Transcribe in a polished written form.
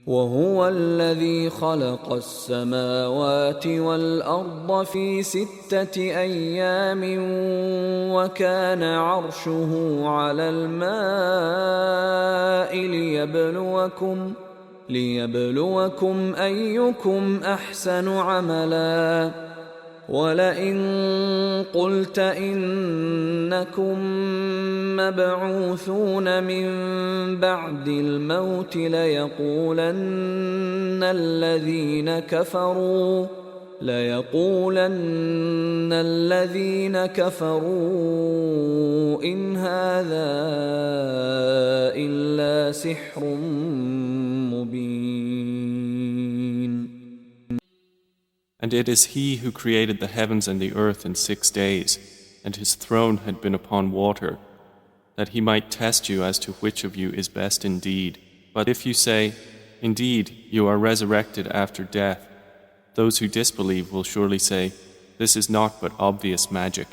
وهو الذي خلق السماوات والأرض في 6 أيام وكان عرشه على الماء ليبلوكم أيكم أحسن عملا ولئن قلت إنكم مبعوثون من بعد الموت ليقولن الذين كفروا إن هذا إلا سحر مبين. And it is He who created the heavens and the earth in 6 days, and His throne had been upon water, that He might test you as to which of you is best indeed. But if you say, indeed, you are resurrected after death, those who disbelieve will surely say, this is naught but obvious magic.